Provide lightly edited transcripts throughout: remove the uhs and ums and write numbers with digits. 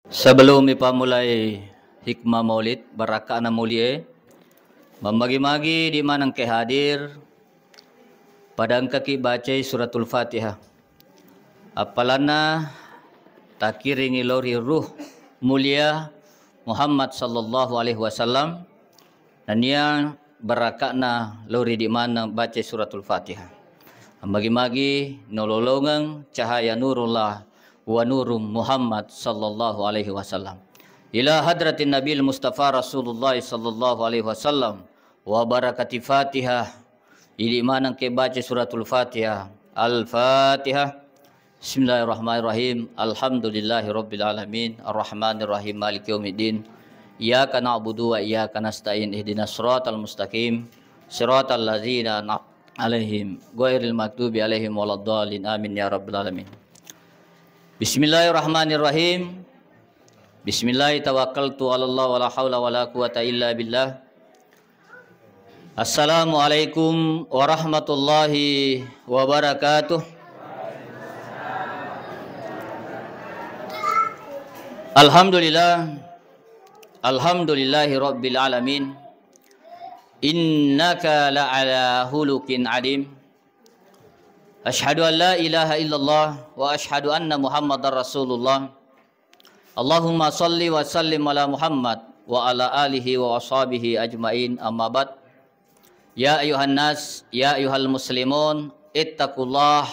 Sebelum mulai hikmah maulid, barakana mulia, memagi-magi di mana ke hadir, pada kaki baca suratul Fatihah. Apalana takiringi lori ruh mulia Muhammad sallallahu alaihi wasallam, dan yang barakana lori di mana baca suratul Fatihah. Magi-magi nololongang cahaya nurullah wa nurum Muhammad sallallahu alaihi wasallam ila hadratin Nabil Mustafa Rasulullah sallallahu alaihi wasallam wa barakati Fatihah ili manang ke baca suratul Fatihah. Al-Fatihah. Bismillahirrahmanirrahim. Alhamdulillahi rabbil alamin arrahmanir rahim maliki yaumiddin iyyaka na'budu wa iyyaka nasta'in ihdinas siratal mustaqim siratal ladzina an'amta alaihim ghairil maghdubi alaihim waladdallin amin ya rabbal alamin. Bismillahirrahmanirrahim. Bismillah tawakkaltu 'alallah wala haula wala quwata illa billah. Assalamualaikum warahmatullahi wabarakatuh. Alhamdulillah. Alhamdulillahi rabbil alamin. Innaka la'ala hulukin adim. Ashhadu an la ilaha illallah wa ashhadu anna Muhammadar Rasulullah. Allahumma salli wa sallim ala Muhammad wa ala alihi wa ashabihi ajmain, amma ba'd. Ya ayuhan nas, ya ayuhal muslimun, ittaqullah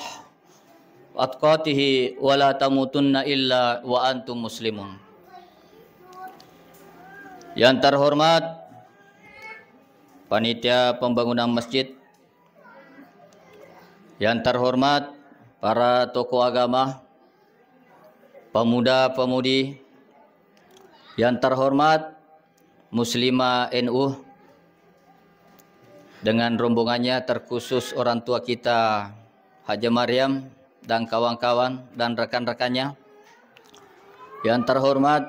atqatihi wa la tamutunna illa wa antum muslimun. Yang terhormat panitia pembangunan masjid, yang terhormat para tokoh agama, pemuda-pemudi, yang terhormat Muslimah NU dengan rombongannya, terkhusus orang tua kita Haja Maryam dan kawan-kawan dan rekan-rekannya, yang terhormat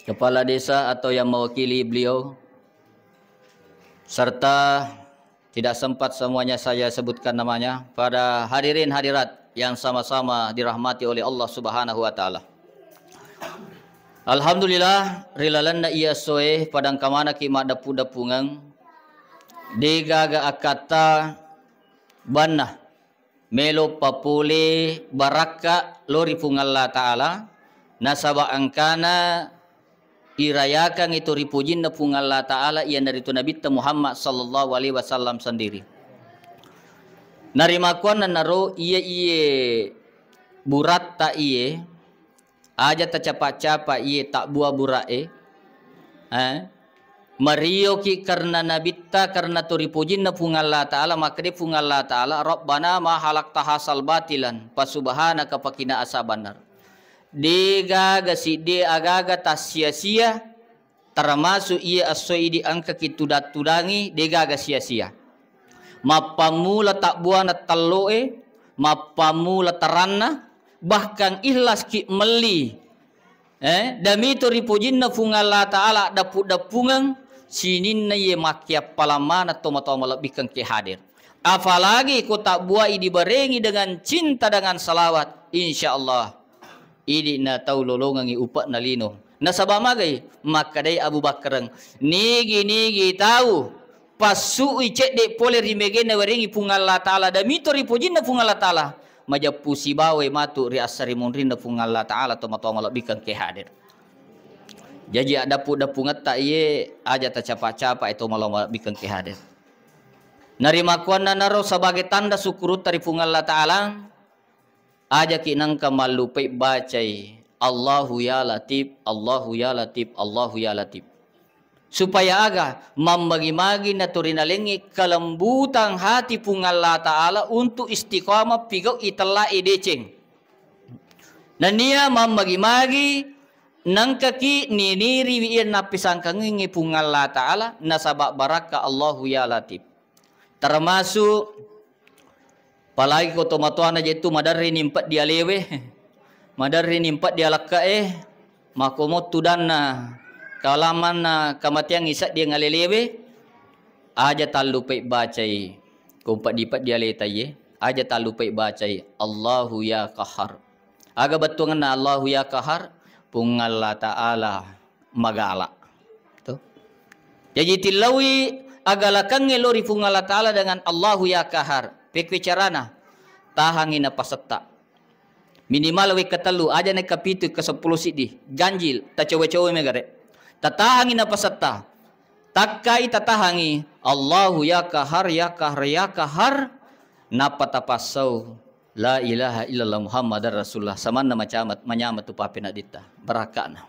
kepala desa atau yang mewakili beliau, serta tidak sempat semuanya saya sebutkan namanya, pada hadirin hadirat yang sama-sama dirahmati oleh Allah Subhanahu wa taala. Alhamdulillah rilalanda iya soe padang kamana ki madapu-dapungang degaga akata banah melo papule baraka lori pungalla taala nasaba angkana irayakan itu ripujin na pung Allah Ta'ala iyan dari tu Nabi Muhammad sallallahu alaihi wasallam sendiri. Narimakuan na naro iye burat ta iye aja ta capa-capa iye tak buah burae Mario ki karena nabitta karena tu ripujin na pung Allah Ta'ala, maka di pung Allah Ta'ala Rabbana ma halakta hasal batilan pasubhanaka pakina asabanar. Degaga si de agaga tas sia-sia, termasuk ia asoi di angka kitu datudangi degaga sia-sia. Mapamula tak buana taloe, mapamula taranna, bahkan ikhlas ki meli. Dami to ripujinna fungalla taala dapu-dapungan sininna ye makia palamana toma-toma lebih ke hadir. Apalagi ku tak buai dibarengi dengan cinta dengan salawat, insyaallah ini na tahu lolongangi upak na lino. Nasabah magay makadai Abu Bakrang nigi tahu pasu icek de pole rimege na waringi pungalla taala da mito ripujin na pungalla taala majapu sibawe matu ri asari munrin na pungalla taala toma-toma lebihkan ke hadir. Jadi ada dapungat tak ye aja ta capa-capa itu malam lebihkan ke hadir. Narimakuan na naro sebagai tanda syukur dari pungalla taala aja kinang kamalupai bacai Allahu ya Latif, Allahu ya Latif, Allahu ya Latif. Supaya aga membagi-magi na turinalengi kelembutan hati pung Allah Ta'ala untuk istiqamah pigau itala ideceng. Dan dia membagi-magi nang kaki niniri wiyan napisang kangingi pung Allah Ta'ala nasabak baraka Allahu ya Latif. Termasuk palagi ko tomatuan aja itu madari nimpat dia lewe, madari nimpat dia laka makomot tudana kalaman na kamatiang isak dia ngalelewe aja talupai bacai kompat dipat dia letai aja talupai bacai Allahu ya Qahar. Aga betungan na Allahu ya Qahar pungalla ta'ala magala. Tuh. Jadi tilawi agalakan ngelori pungalla ta'ala dengan Allahu ya kahar. Pekwicarana tahangin na pasetta. Minimal we ketelu aja nek kapitu ke 10 sidi ganjil ta cowe-cowe megare. Tatahangin na pasetta. Takai tatahangi Allahu ya kahar ya kahar ya kahar napa tapasau la ilaha illallah Muhammadar Rasulullah samanna macamat manyamat tu papina dita barakana.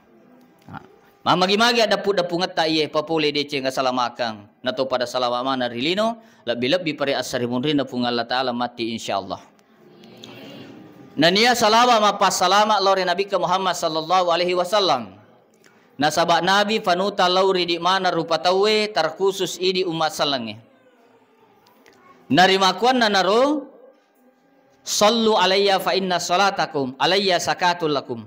Mamagi-magi ada dapu ngata iye papule dece nga salamakang nato pada salamana rilino lebih-lebih pare asari munrin na pung Allah taala mati insyaallah. Nania salama mapas salama lori Nabi ke Muhammad sallallahu alaihi wasallam. Nasabak Nabi fanuta lauri di mana rupa tawe terkhusus idi umat salange. Narimakuan nanaro sallu alayya fa inna salatakum alayya sakatul lakum.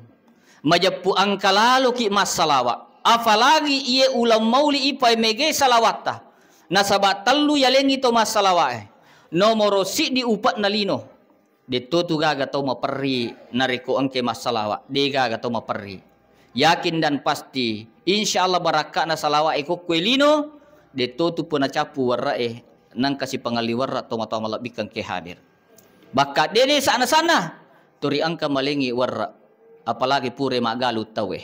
Majapu angkalalu ki mas salawat. Apalagi iye ulam mauli ipai mege salawata. Nasabak tallu yalengi to mas salawat. Nomoro si di upat nalino. Dito tu gaga to maperi nariko angke mas salawat. Di gaga to maperi. Yakin dan pasti insya Allah barakah na salawa iko kuelino deto tu puna capu warra nang kasih pangaliwarra tomato malabikan ke hadir. Baka dene sana-sana turi angka malengi warra apalagi pure magalut tawe.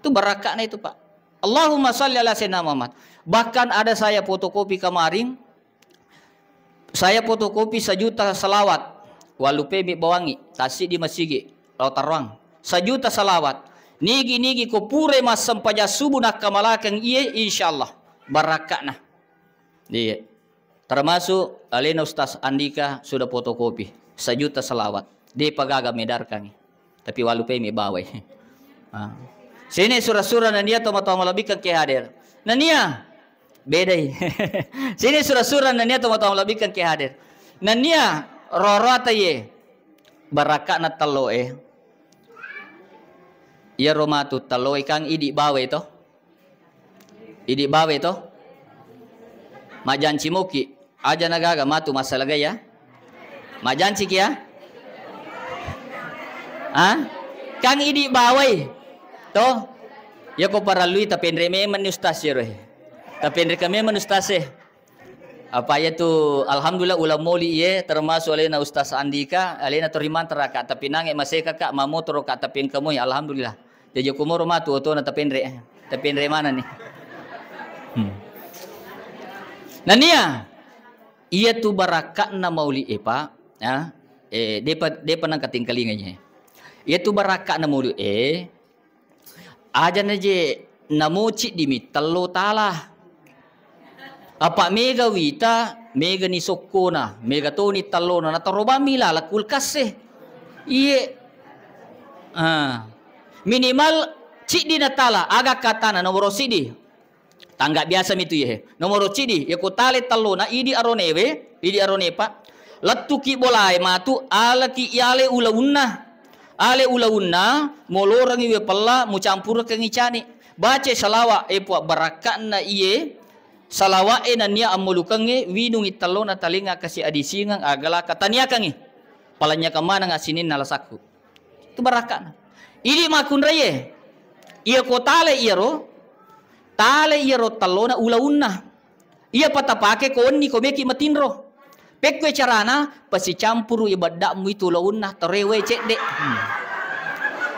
Itu barakah na itu Pak. Allahumma salli ala sayyidina Muhammad. Bahkan ada saya fotokopi kemarin. Saya fotokopi 1 juta salawat. Walupe mi bawangi tasik di masjid Lautarwang. 1 juta salawat. Nigi ko pure mas sampaja subuh nak kamalakang iye insyaallah barakah. Dia termasuk alena Ustaz Andika sudah fotokopi 1 juta salawat. Dia pagaga medarkan. Tapi walupe mi bawai. Sini surah-surah na dia toma-toma labikan ke hadir. Nania beda. Sini surah-surah na dia toma-toma labikan ke hadir. Nania rorata ye barakah na talo Ya romatu talo ikang idi bawe to. Idi bawe to. Majanci muki aja nagaga matu masalah gaya. Majanci kia. Kang idi bawe to. Ya ko para lui tapendre me menustas ya roh. Tapendre kami menustas apa ya tu alhamdulillah ulam moli ye termasuk alena Ustaz Andika alena teriman teraka tapi nange masih kakak mamotor kak tapi kamu ya alhamdulillah. Jadi kumoro matu oto na tapendre mana nih? Nania iya tu barakah na mauli Pak ya depa nang katingkalinganya. Iya tu barakah na mauli aja naje namuci dimi telo tala. Apa mega wita mega ni sokona mega to ni talo na natarobami la kulkas iye minimal cik di natala agak kata na nomor sidi tangga biasa mitu ye nomor cidi ya ko tale talo na idi aronewe idi arone Pak latuki bolai matu alaki yale ale ulaunna molorangi we pella mu campur ke ngicani baca salawa puak barakah na iye salawa na niya amulukange winungi talo na talinga kasi adisingang agala katanya kangi palanya kamana ngasinin nalasaku itu barakah na ini makun raye iya ko tale iro talo na ulaunna iya patapake ko onni ko meki matinro pekwe carana pasi campuru ibadakmu itu launna terewe cek dek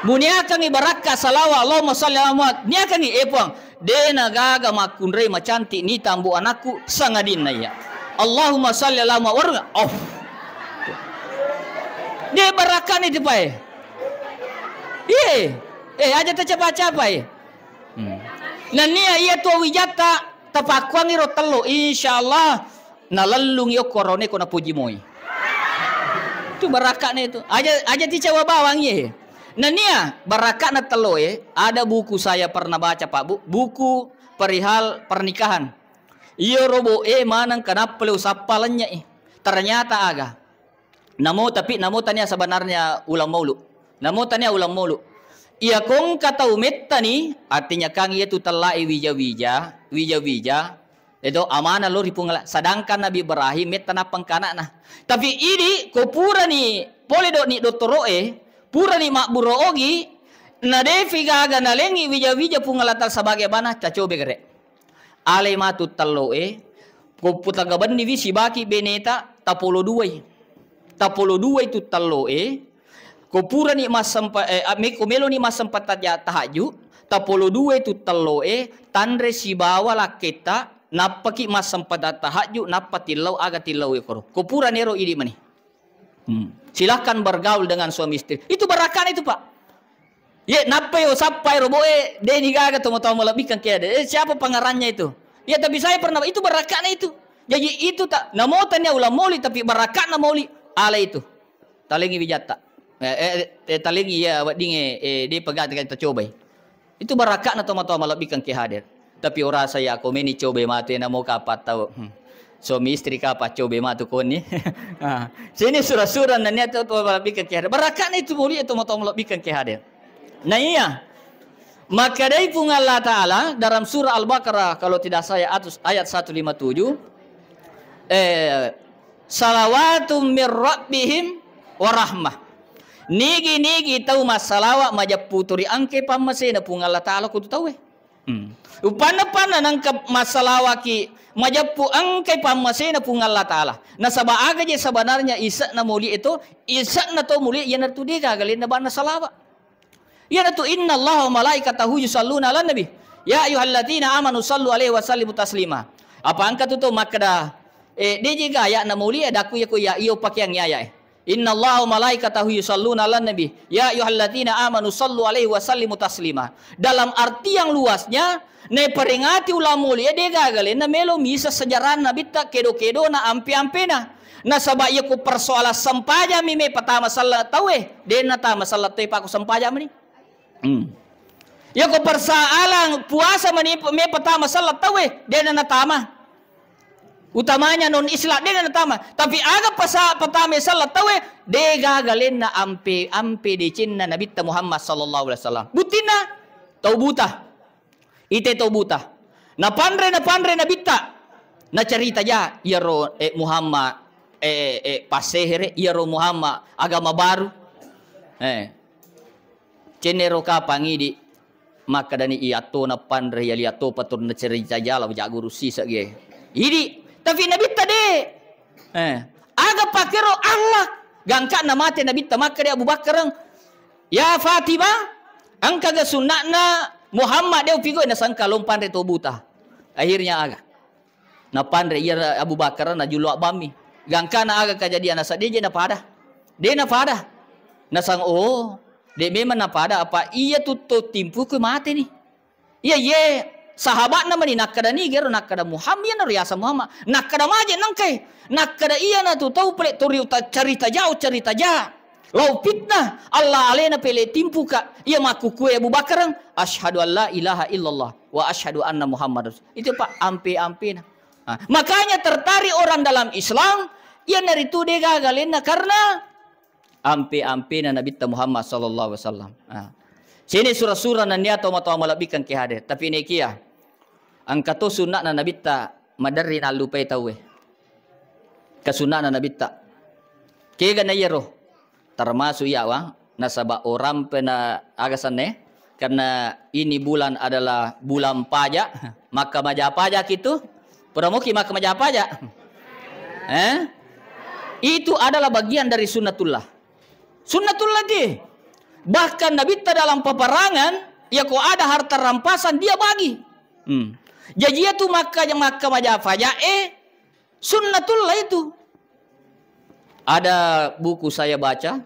munia kang ibarakah salawa Allahumma shalli ala Muhammad nia kang puang dena gaga makun ray macanti ni tambu anakku sangadin na ya Allahumma shalli ala Muhammad de barakah ni dipae aja tercapai-capai. Nania iya tu wijata tapakuang iro telo insyaallah nalalung yo korone kona puji moi. Itu barakah na itu. Aja dicawa bawang ye. Nania barakah na telo ada buku saya pernah baca Pak buku perihal pernikahan. Iyo robo manang kenapa peleu sapalannya ternyata aga. Namo tanya sebenarnya ulang maulu. Namo tanya ulang maulu. Ia kong kata umetta ni artinya kang ia tu telai wija itu amanah lo ripungala sedangkan Nabi Ibrahim metta napang kana nah tapi ini ko pura ni pole do ni doktoro pura ni makburo ogi Na devi gaga na lengi wija pungalatal sebagai bana ta cobe gere. Ale matu talloe ko puta gaban ni visi baki beneta tapolo duai. Tapolo duai tu talloe ko pura ni mas sempat ko melo ni mas sempat tahaju tapolo duai tu talloe tandre si bawa laketa napaki mas sempat tahaju napatilau aga tilau ekor. Ko pura nero ini mani. Silahkan bergaul dengan suami istri. Itu barakan itu, Pak. Ya, napai o sapai roboe deni gaga tomo-tomo lebihkan ke ada. Siapa pangarannya itu? Ya, tapi saya pernah itu barakan itu. Jadi itu tak namotannya ulah moli tapi barakan na moli ala itu. Talengi wijata. Talengi ya wadinge dia pegat kita coba. Itu barakan na tomo-tomo lebihkan ke hadir. Tapi ora saya aku meni coba mate na mau kapat tahu. Suami istri kapat coba matu koni. Sini surah-surah nanya tu lebihkan ke hadir. Barakan itu moli tomo-tomo lebihkan ke hadir. Nah iya, maka dari pun Allah Ta'ala dalam surah Al-Baqarah kalau tidak saya ayat 157 salawatum mir rabbihim warahmah nigi tahu masalawat majap puturi angke pamasena pun Allah Ta'ala kudu tahu upana nangkap masalawat ki majap pu angke pamasena pun Allah Ta'ala nasaba aga je sebenarnya isa na muli itu isa na to muli yana tu dia gagalin na bana salawat. Ya tu inna Allah wa malaikatahu yusalluna ala nabi. Ya ayyuhalladzina amanu sallu alaihi wa sallimu taslima. Apa angka tu makada dia juga ya na mulia daku ya ku ya iyo pakaian ya. Inna Allah wa malaikatahu yusalluna ala nabi. Ya ayyuhalladzina amanu sallu alaihi wa sallimu taslima. Dalam arti yang luasnya ne peringati ulah mulia dia gagalin na melo misa sejarah nabi tak kedo-kedo na ampi-ampina. Na sabak ya ku persoalan sempaja mime pertama salat tahu dia na ta masalah tu paku sempaja meni. Ya ko persaalang puasa me pertama salat tawe dia na tama. Utamanya non Islam dia na tama. Tapi aga pertama salat tawe dia gagalin na ampe di cinna Nabi Muhammad sallallahu alaihi wasallam. Butina taubuta. Ite taubuta. Na pandre na bitta. Na cerita ja ya ro Muhammad pasehere ya ro Muhammad agama baru. Cenero ka pangidi maka dani iato na pandre ya liato patur na cerita jala ja guru sisa ge. Idi tapi nabi tade aga pakero Allah gangka na mate nabi ta maka dia Abu Bakar ya Fatimah angka ga sunnahna Muhammad dia pigo na sangka lompan re to buta. Akhirnya aga na pandre ya Abu Bakar na julu bami gangka na aga kejadian na sadije na pada. Dia na pada na sang dia memang apa ada apa iya tutup timpu ke mati nih. Iya ye sahabat nama ni nak kada ni gero nak kada Muhammad na riasa Muhammad nak kada maje nangkai nak kada iya na tu tahu pelek tori cerita jauh lau fitnah Allah alena pele timpu ka iya maku kue Abu Bakar asyhadu an la ilaha illallah wa asyhadu anna Muhammad itu Pak ampe nah. Makanya tertarik orang dalam Islam ia dari tu dia gagalin karena ampe na Nabi Muhammad sallallahu alaihi wasallam. Sini surah-surah nan dia atau malabikan ke hadir. Tapi ini kia. Angka tu sunat na Nabi ta madarin alupai tahu Kesunat na Nabi ta. Kega na yero. Termasuk ya wang nasaba orang pena agasan karena ini bulan adalah bulan pajak, maka majap pajak itu pramuki maka majap pajak. Itu adalah bagian dari sunnatullah. Sunnatullah dia. Bahkan Nabi dalam peperangan, ya kok ada harta rampasan dia bagi. Jadi itu maka majafaya sunnatullah itu. Ada buku saya baca,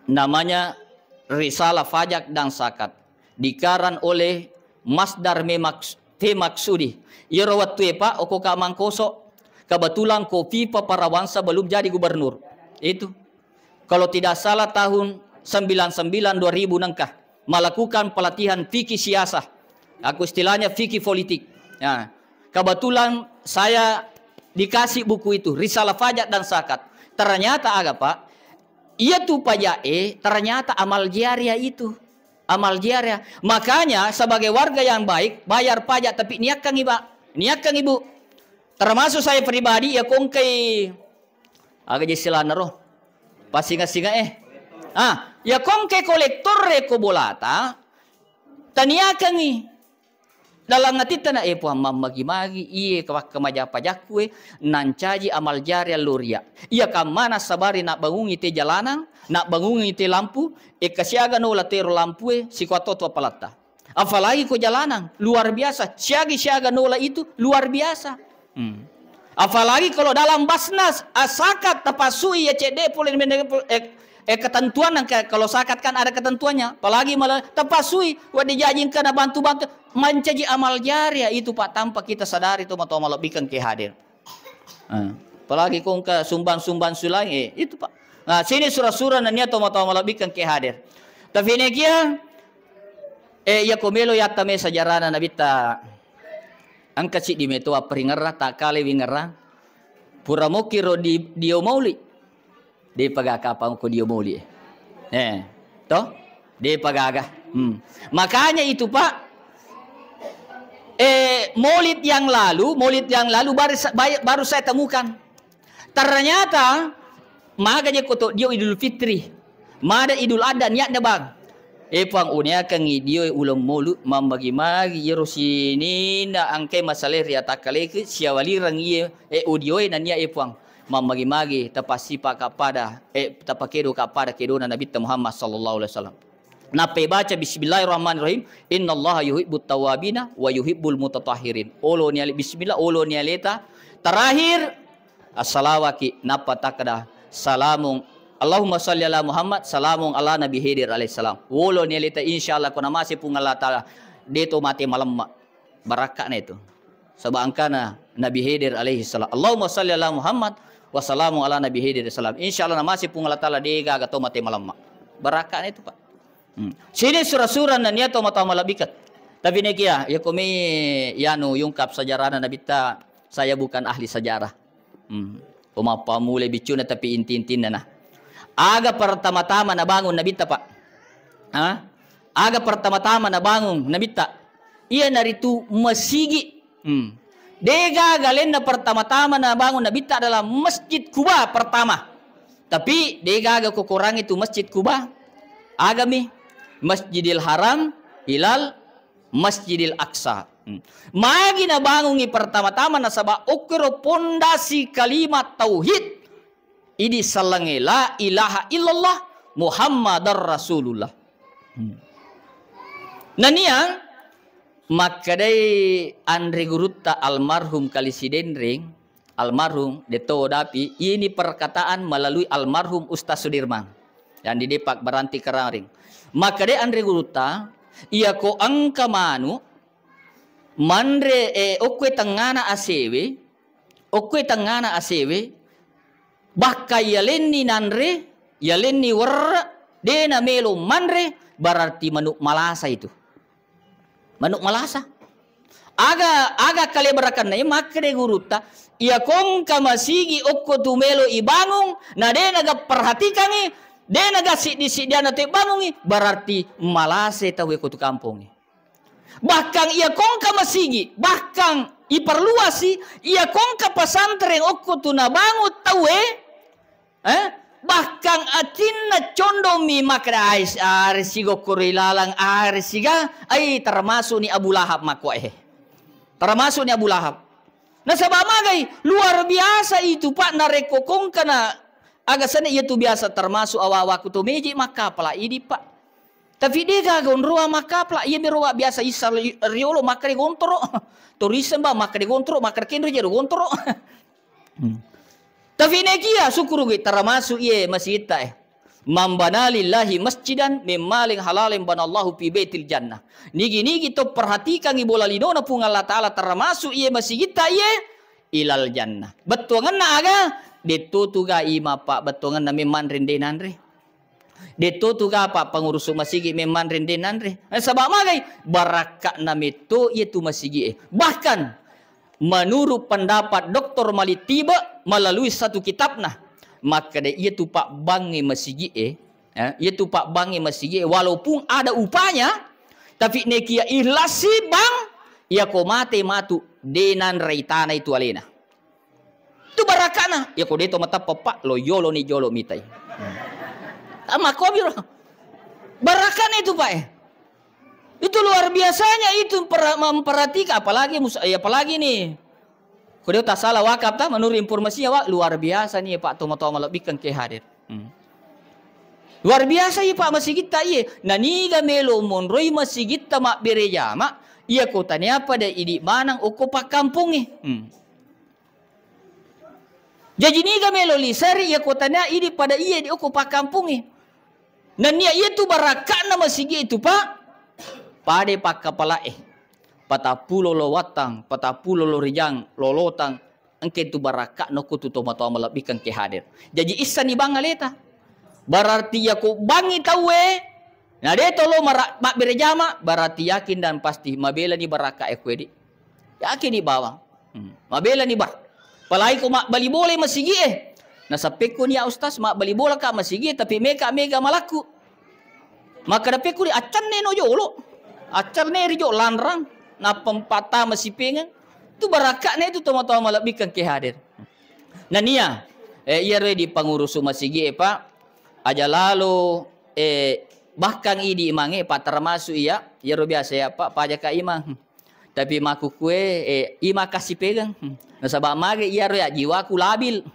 namanya Risalah Fajak dan Zakat, dikaran oleh Masdar Maksudi. Ya rawat tu Pak, okoka mangkoso. Kebetulan kopi Parawansa belum jadi gubernur. Itu. Kalau tidak salah tahun 99-2000 nangkah melakukan pelatihan fikih siasah. Aku istilahnya fikih politik. Ya. Kebetulan saya dikasih buku itu Risalah Fajak dan Zakat. Ternyata aga Pak, ia tuh pajak ternyata amal jariah itu. Amal jariah. Makanya sebagai warga yang baik bayar pajak tapi niatkan ibu. Termasuk saya pribadi ya kongkai aga jesilan roh. Pas singa-singa Ya kong ke kolektor ko bolata taniakan ni dalam ngati tana puang mamagi-magi iye kemaja pajakue nancaji amal jari luria ia kamana sabari nak bangungi te jalanan nak bangungi te lampu kasiaga no latero lampu si kwatoto palata apalagi ko jalanan luar biasa siaga nola itu luar biasa. Apalagi kalau dalam basnas asakat tapasui ya cede boleh ketentuan kalau sakat kan ada ketentuannya apalagi malah tapasui wa dijajinkan bantu-bantu mencaji amal jariah itu Pak tanpa kita sadari itu atau malah bikin ke hadir. Apalagi kong ke sumban sulai itu Pak. Nah sini surah-surah nanya atau malah bikin ke hadir. Tapi ini kia ya komelo ya tame sajarana nabita angkat si di metua peringerah tak kali wingerah pura mokiro di dio mauli di pagakapang ko dio mauli toh di pagaga makanya itu Pak maulid yang lalu baru saya temukan ternyata maganya koto dio Idul Fitri mada Idul Adha niatnya bang pang unia kang dio ulam molu mambagi-magi yero sini na angke masalah ria takale ke siawali rang ye udio na nia pang mambagi-magi tapasi pa kapada tapakedo kapada kedona Nabi Muhammad sallallahu alaihi wasallam. Nape baca bismillahirrahmanirrahim innallaha yuhibbut tawabina wa yuhibbul mutatahhirin. Olo nia bismillah olo nia leta terakhir assalawaki napa takada salamun Allahumma salli ala Muhammad salamun ala Nabi Hidir alaihissalam. Wolo ni lita insyaallah kuna masih pun Allah taala deto mati malam barakatnya itu. Sebab angkana Nabi Hidir alaihissalam. Allahumma salli ala Muhammad wa salamun ala Nabi Hidir alaihissalam. Insyaallah masih pun Allah taala dega gato mati malam barakatnya itu Pak. Sini surah-surah na niya to mata malabikat. Tapi nekia ya kami yanu yungkap sejarah Nabi ta saya bukan ahli sejarah. Umapa mulai bicuna tapi inti-intinya nah. Aga pertama-tama na bangun Nabita Pak. Aga pertama-tama na bangun Nabita. Ia naritu masigi. Dega galen na pertama-tama na bangun Nabita adalah Masjid Kuba pertama. Tapi dega aga kukurang itu Masjid Kuba. Agami Masjidil Haram ilal Masjidil Aqsa. Magi na bangungi pertama-tama na sabah ukro pondasi kalimat tauhid. Ini salange la ilaha illallah Muhammadar Rasulullah. Naniang makadai Andre Gurutta almarhum kalisidendring almarhum deto dapi ini perkataan melalui almarhum Ustaz Sudirman yang di Depak Baranti Kararing. Makadai Andre Gurutta ia ko angka manu mandre okwe tangana asewe bakka yalenni nanre yalenni warra dena melo manre berarti manuk malasa itu manuk malasa aga kali berakan na makre Gurutta ia kong kamasigi okko tumelo ibangung na dena ga perhatikani dena ga sidiana te bangungi berarti malase tawe ko tu kampung bahkan ia kong kamasigi bahkan iperluasi ia kong ka pesantren okko tu na bangun tawe bahkan atinna condomi makra arsigo kurilalang arsiga ay termasuk ni Abu Lahab makwa termasuk ni Abu Lahab nah sabab magai luar biasa itu Pak narekokong kana aga sana itu biasa termasuk awawa kutu meji makapla ini Pak tapi dia gagon ruang makapla iya beruwa biasa isal riolo makare gontoro turisem ba makare gontoro makare kendro jero gontoro tapi nekia syukur kita termasuk ye masjid mambana lillahi masjidan mimmaling halalin banallahu fi baitil jannah. Nigi to perhatikan ibola lidona pung Allah taala termasuk ye masjid ye ilal jannah. Betuangan na aga detutuga ima Pak betuangan na memang rendenanre. Detutuga Pak pengurus masjid memang rendenanre. Sebab magai barakak na meto ye tu masjid. Bahkan menurut pendapat Dr. Malitiba melalui satu kitab nah maka dia tu Pak bangi masjid ia tu Pak bangi masjid walaupun ada upanya tapi nekia ihlasi bang ia ko mate matu denan reitana itu alena tu barakana ia ko deto mata Pak lo yolo ni jolo mitai makobir. Barakan itu Pak. Itu luar biasanya itu memperhatikan apalagi nih. Kalau tak salah wakaf tak menurut informasinya luar biasa nih Pak toma-toma lebihkan ke hadir. Luar biasa ya Pak masjid kita iya. Nah niga melo monroi masjid kita mak bereja mak. Iya kotanya pada ini manang uko pak kampung nih. Jadi niga melo lisari iya kotanya ini pada iya di uko pak kampung nih. Nah iya tu barakan nama masjid itu Pak. Pada pak kepala patapulo lo watang, patapulo lo rijang, lolotang, engke tu baraka no kutu toma-toma lebihkan ke hadir. Jadi isan ni bang aleta. Berarti aku bangi tahu nah dia tolo mak berjama berarti yakin dan pasti mabela ni baraka ekwedi. Yakin ni bawang. Mabela ni bar. Palai ko mak bali boleh masigi Nah sampai ko niya ustaz mak bali bola ka masigi tapi mega malaku. Maka dapat ko di acan ne no jolo. Acar ne rijo lanrang na pempata masipingan. Tu baraka ne itu toma-toma lebihkan ke hadir. Nah niya iya di pengurus masigi Pak. Aja lalu bahkan idi imange Pak termasuk iya biasa ya Pak pajak ka imang. Tapi maku kue ima kasih pegang. Nah sabab mage iya ya jiwaku labil.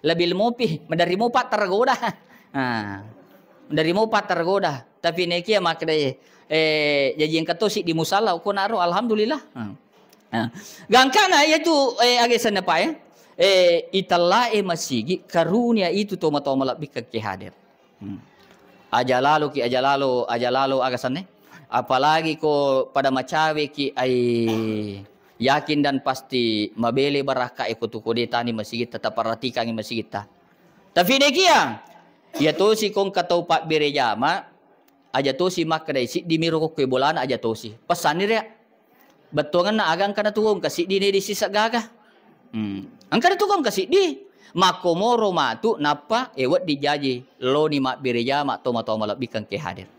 Labil mopi mendarimo Pak tergoda. Mendarimo Pak tergoda. Tapi nekia mak jadi yang katosi di musala ko naro alhamdulillah. Gangkana itu agesan Pak italla masigi karunia itu toma-toma lebih ke hadir. Aja lalu agasannya. Apalagi ko pada macawe ki ai yakin dan pasti mabele baraka ikut kode tani masjid tetap perhatikan masjid kita. Tapi nekia ya to si kong katau Pak berejama aja to si makdai si di miro ko bolan aja to si. Pesan ni rea. Betongan na agang kana tuong kasi di sisa gaga. Angkana tuong kasi di. Makomoro matu napa ewat dijaji lo ni mak bereja mak toma-toma lebihkan ke hadir.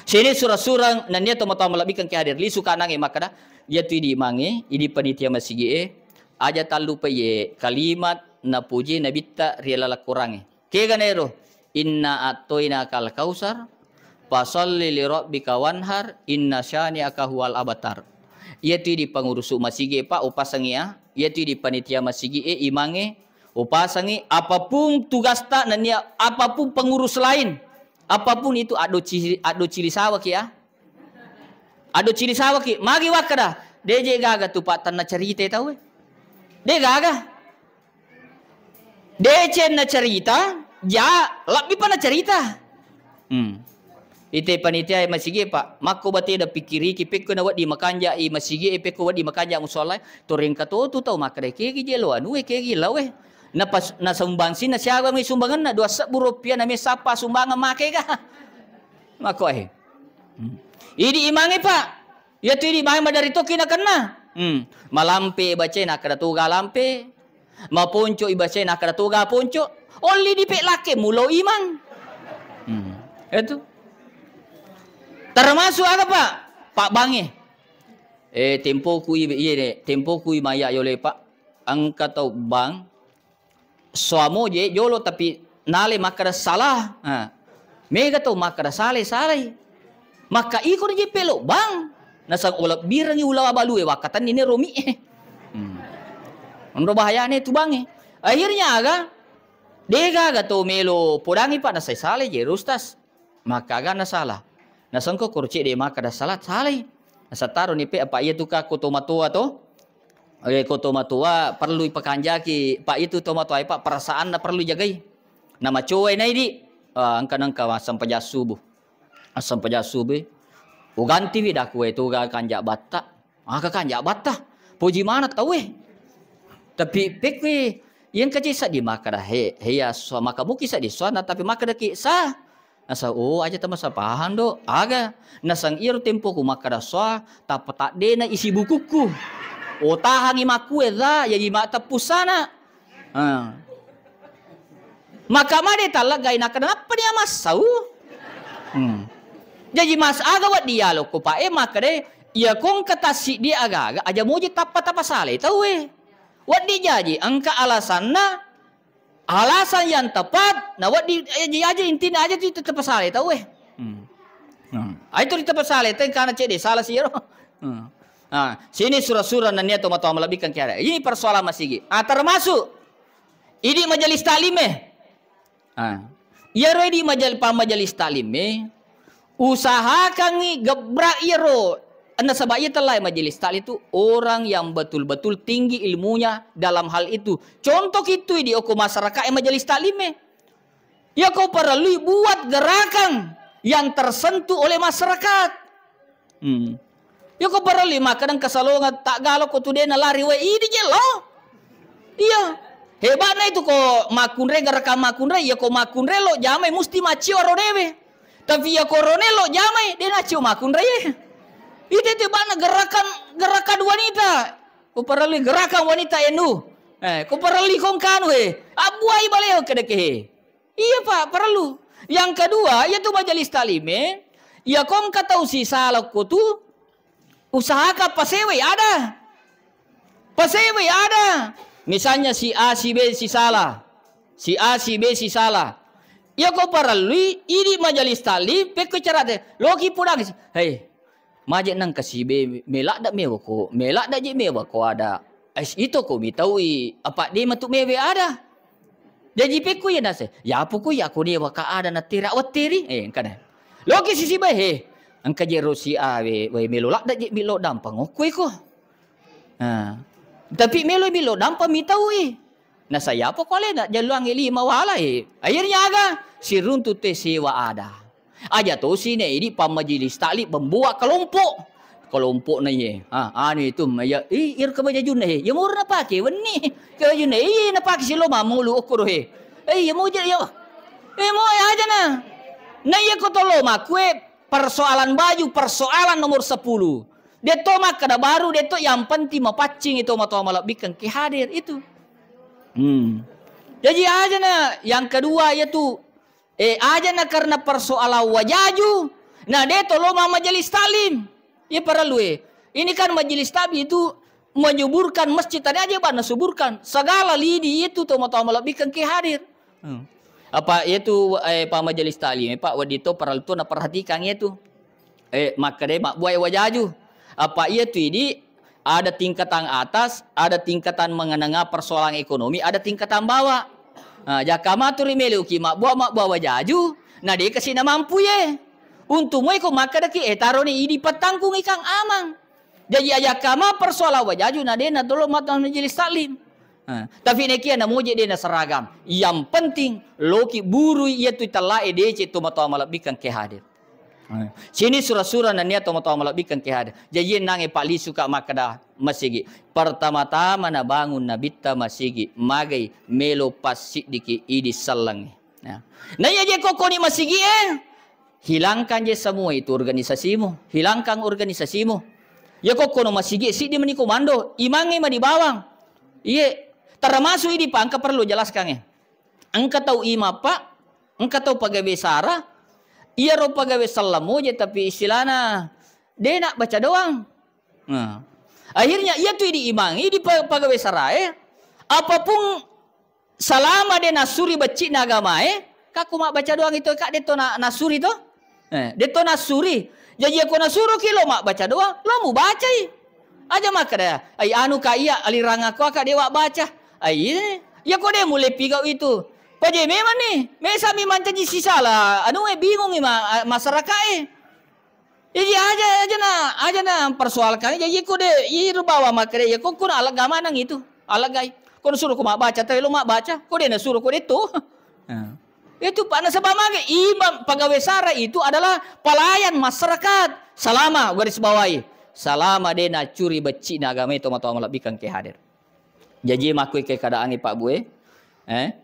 Sini surah-surah nanya toma-toma lebihkan ke hadir. Li suka nange makada ya tu di mange ini panitia masjid aja talu ye kalimat na puji na bitta riala kurange. Ke ganero inna atoina kal kausar fasalli li rabbika wanhar inna syani'aka huwal abatar. Ya tu di pengurus masjid Pak upasangia ya tu di panitia masjid imange upasangi apapun tugas tak nanya apapun pengurus lain apapun itu ado cili sawak ya ado cili sawak magi wakada deje gaga tu Pak tanah cerita tahu de gaga deje na cerita ja lebih pana cerita ite panitia masjid Pak mako bati da pikiri kipek ko na wadi makanja i masjid peko wadi makanja musola toring kato tu tau makade kegi jelo anu kegi lawe na sumbangsi na siya may sumbangan na 2 rupiah na may sapa sumbangan make ka. Mako Idi imangi Pak. Ya tu idi imangi madari to kinakana. Malampe baca na kada tuga lampe. Maponco ibaca na kada tuga ponco. Oli di pek lake mulo imang. Itu. Termasuk apa Pak? Pak Bangi. Tempo ku maya yole Pak. Angka tau bang suamo je jolo tapi nale makada salah. Mega to makada saleh. Maka ikut je pelo bang. Nasang ulap birangi ulawa balu wakatan ini romi. Ando bahaya ne tu bang. Akhirnya aga dega aga to melo podangi Pak nasai saleh je rustas. Maka aga na salah. Nasang ko kurci de makada salat saleh. Nasataro ni pe apa iya tu ka kotomatua to. Kotomatua perlu ipakanjaki Pak itu tomatua Pak perasaan na perlu jagai. Nama cuai na idi angka asam pajasubu. Asam pajasubu. Uganti widak we tu ga kanjak batta. Maka kanjak batta. Puji mana tahu Tapi pekwe yang kecisa di makada heya so maka buki sa di suana tapi makada ki sa. Nasa aja tama sa pahan do. Aga nasang iru tempo ku makada so tapatak de na isi bukuku. Tahangi makue da ya mata pusana. Maka made talaga ina kada apa dia masau. Jadi mas aga wat dia lo ko pa makade ya kong katasi dia aga aja moji tapa sale tahu wat di jadi angka alasanna alasan yang tepat, nah di aja intinya aja itu tetap salah tahu itu tetap salah itu karena cede salah sih Nah, sini surah-surah nanya atau melebihkan kira. Ini persoalan masih termasuk ini majelis taklim ya di majelis taklim usahakan ni gebrak iro anda sebab ia telah majelis taklim itu orang yang betul-betul tinggi ilmunya dalam hal itu. Contoh itu di oku masyarakat majelis taklim ya kau perlu buat gerakan yang tersentuh oleh masyarakat. Ya kau perlu makanan kesalongan tak galak kau tu dia lari ini je lo. Iya. Hebatnya itu kau makunre gerakan makunre ya kau makunre lo jamai mesti macio rodewe. Tapi ya korone lo jamai dia nacio makunre ya. Itu hebatnya gerakan wanita. Kau perlu gerakan wanita enu. Kau perlu kong kanu abuai baleo kedeke. Iya Pak perlu. Yang kedua yaitu majelis taklim ya kong kata usi salah kau tu usahakan pasewe ada. Pasewe ada. Misalnya si A, si B, si salah. Si A, si B, si salah. Ya kau perlu ini majelis taklim peko cara deh. Loki pulang. Hei, majek nang ke si B melak dak mewa ko. Melak dak je mewa ko ada. Itu ko mitaui apa dia matuk mewe ada. Jadi peko ya nase. Ya apa ko ya ko dia waka ada na tirak watiri. Kan. Loki si B angka je rosi A we melolak dak je milo dampang okoi ko. Tapi melo dampang mitaui. Nah saya apa kole nak jaluang lima wala akhirnya aga si runtu te sewa ada. Aja tu sini ini pamajelis taklim membuat kelompok na ye. Anu itu ya ir ke bajajun ya mur na pake weni ke bajun na pake silo mamulu ukur ya mau je ya. Mau aja na. Na ye ko tolo makwe persoalan baju persoalan nomor 10. Dia tomak kada baru dia to yang penting mapacing itu matau malabikkan ke hadir itu. Jadi aja na yang kedua yaitu aja na karena persoalan wajaju. Nah dia tolong majelis taklim. Ya perlu ini kan majelis taklim itu menyuburkan masjid tadi aja bana suburkan segala lidi itu to matau malabikkan ke hadir. Apa itu Pak majelis taklim Pak wadito perlu tu na perhatikan itu. Maka dia mak buai wajaju. Apa itu ini ada tingkatan atas, ada tingkatan mengenengah persoalan ekonomi, ada tingkatan bawah. Jakama turi melu ki mak buah wajaju. Nah dia kasih nama mampu ye. Untuk mo iko maka daki taruh ni ini petangkung ikang amang. Jadi jakama persoalan wajaju nah dia na tolong mata majelis taklim. Tapi neki na moje dia na seragam. Yang penting loki buru ia tu telah edece tu mata malabikan ke hadir. Sini surah-surah nania tomo malabikkan ke hadir. Jadi nange Pak Li suka makada masigi. Pertama-tama na bangun nabita masigi magai melo pasik diki idi salang. Nah ya je koko ni masigi hilangkan je semua itu organisasimu. Hilangkan organisasimu. Ya koko no masigi si di meni komando imange ma di bawang. Iya termasuk ini Pak angka perlu jelaskan Angka tahu ima Pak, angka tahu pagawe sara. Ia rupa gawe salam aja tapi istilahnya dia nak baca doang. Akhirnya ia tuh diimangi di pagawe sarai. Apapun selama dia nasuri bacik agama kaku mak baca doang itu kak dia to nasuri to. Dia to nasuri. Jadi aku nasuru kilo mak baca doang, lo mau baca aja mak kada. Anu ka iya aliran aku kak dia baca. Ya kok dia mulai pigau itu. Paje memang nih, mesami mancaji sisa lah. Anu bingung masyarakat Jadi aja na persoalkan. Jadi kau deh, iru bawa makre ya kau kuna alat gamana itu, alat gay. Kau suruh kau mak baca, tapi lo mak baca. Kau deh suruh kau itu. Itu pak nasabah mage imam pegawai sara itu adalah pelayan masyarakat. Salama garis bawahi. Salama deh na curi beci na agama itu matau malabikang ke hadir. Jadi makui ke keadaan Pak Bue.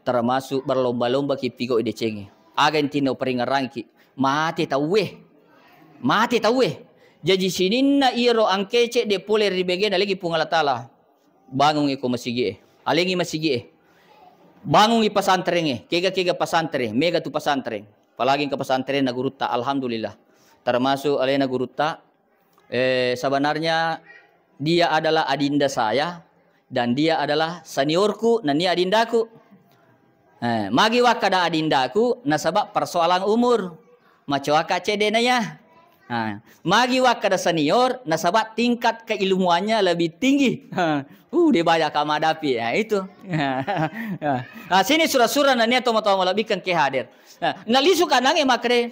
Termasuk berlomba-lomba ki pigo ide cengi. Argentina peringarang ki mati tawe. Jadi sini na iro angkece de poler di bagian lagi pungala tala. Bangun iko masigi alengi masigi bangun i pesantren kega pesantren mega tu pesantren. Apalagi ke pesantren na guruta alhamdulillah. Termasuk alena guruta sebenarnya dia adalah adinda saya dan dia adalah seniorku dan dia adindaku. Magi wakada adindaku nasabab persoalan umur. Macam waka cede na ya. Magi wakada senior nasabab tingkat keilmuannya lebih tinggi. Dia banyak kamadapi. Itu. Sini surah-surah nania tomo-tomo lebihkan ke hadir. Nalisu kanange makre.